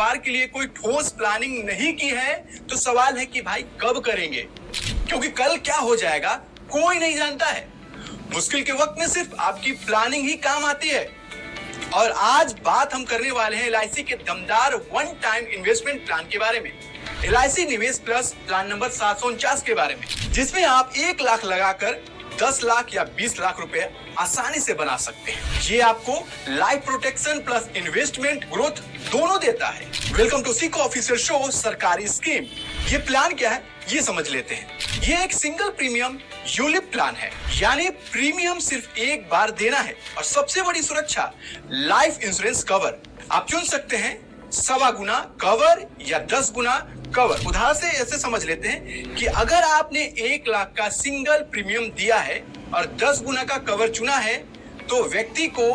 परिवार के लिए कोई ठोस प्लानिंग नहीं की है तो सवाल है कि भाई कब करेंगे, क्योंकि कल क्या हो जाएगा कोई नहीं जानता है। मुश्किल के वक्त में सिर्फ आपकी प्लानिंग ही काम आती है। और आज बात हम करने वाले हैं LIC के दमदार वन टाइम इन्वेस्टमेंट प्लान के बारे में, LIC निवेश प्लस प्लान नंबर 749 के बारे में, जिसमें आप 1 लाख लगाकर 10 लाख या 20 लाख रुपए आसानी से बना सकते हैं। ये आपको life protection plus investment growth दोनों देता है। वेलकम टू सिको ऑफिशियल शो सरकारी स्कीम। ये प्लान क्या है ये समझ लेते हैं। ये एक सिंगल प्रीमियम यूलिप प्लान है, यानी प्रीमियम सिर्फ एक बार देना है। और सबसे बड़ी सुरक्षा लाइफ इंश्योरेंस कवर। आप चुन सकते हैं 1.25 गुना कवर या 10 गुना कवर। उदाहरण से ऐसे समझ लेते हैं कि अगर आपने 1 लाख का सिंगल प्रीमियम दिया है और 10 गुना का कवर चुना है तो व्यक्ति को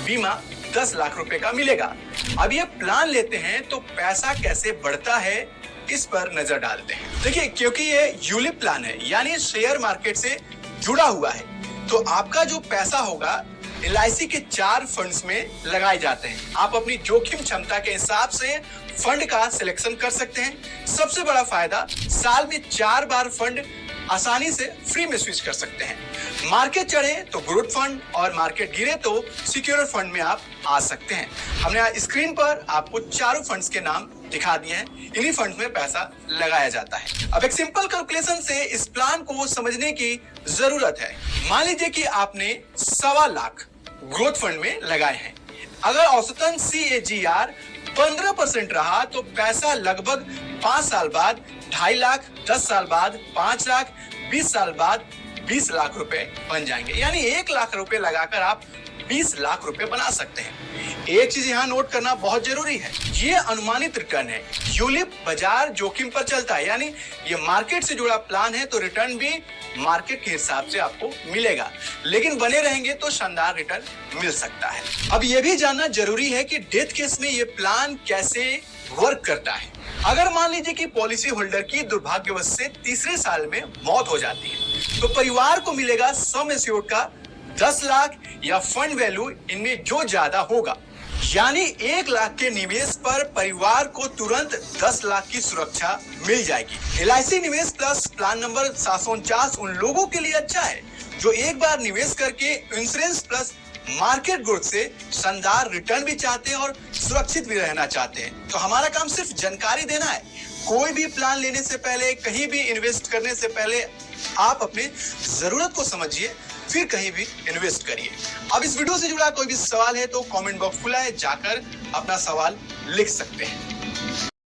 बीमा 10 लाख रुपए का मिलेगा। अब ये प्लान लेते हैं तो पैसा कैसे बढ़ता है इस पर नजर डालते हैं। देखिए, क्योंकि ये यूलिप प्लान है यानी शेयर मार्केट से जुड़ा हुआ है, तो आपका जो पैसा होगा LIC के 4 फंड्स में लगाए जाते हैं। आप अपनी जोखिम क्षमता के हिसाब से फंड का सिलेक्शन कर सकते हैं। सबसे बड़ा फायदा, साल में 4 बार फंड आसानी से फ्री में स्विच कर सकते हैं। मार्केट चढ़े तो ग्रोथ फंड और मार्केट गिरे तो सिक्योर फंड में आप आ सकते हैं। हमने स्क्रीन पर आपको चारों फंड्स के नाम दिखा दिए हैं। इन्हीं फंड में पैसा लगाया जाता है। अब एक सिंपल कैलकुलेशन से इस प्लान को समझने की जरूरत है। मान लीजिए कि आपने 1.25 लाख ग्रोथ फंड में लगाए हैं। अगर औसतन CAGR 15% रहा तो पैसा लगभग 5 साल बाद 2.5 लाख, 10 साल बाद 5 लाख, 20 साल बाद 20 लाख रुपए बन जाएंगे। यानी 1 लाख रुपए लगाकर आप 20 लाख रुपए बना सकते हैं। एक चीज यहाँ नोट करना बहुत जरूरी है, ये अनुमानित रिटर्न है। यूलिप बाजार जोखिम पर चलता है, यानी ये मार्केट से जुड़ा प्लान है तो रिटर्न भी मार्केट के हिसाब से आपको मिलेगा, लेकिन बने रहेंगे तो शानदार रिटर्न मिल सकता है। अब ये भी जानना जरूरी है कि डेथ केस में ये प्लान कैसे वर्क करता है। अगर मान लीजिए कि पॉलिसी होल्डर की दुर्भाग्यवश से तीसरे साल में मौत हो जाती है तो परिवार को मिलेगा सम एश्योर्ड का 10 लाख या फंड वैल्यू इनमें जो ज्यादा होगा, यानी 1 लाख के निवेश पर परिवार को तुरंत 10 लाख की सुरक्षा मिल जाएगी। LIC निवेश प्लस प्लान नंबर 749 उन लोगों के लिए अच्छा है जो एक बार निवेश करके इंश्योरेंस प्लस मार्केट ग्रोथ से शानदार रिटर्न भी चाहते हैं और सुरक्षित भी रहना चाहते हैं। तो हमारा काम सिर्फ जानकारी देना है। कोई भी प्लान लेने से पहले, कहीं भी इन्वेस्ट करने से पहले आप अपने जरूरत को समझिए, फिर कहीं भी इन्वेस्ट करिए। अब इस वीडियो से जुड़ा कोई भी सवाल है तो कमेंट बॉक्स खुला है, जाकर अपना सवाल लिख सकते हैं।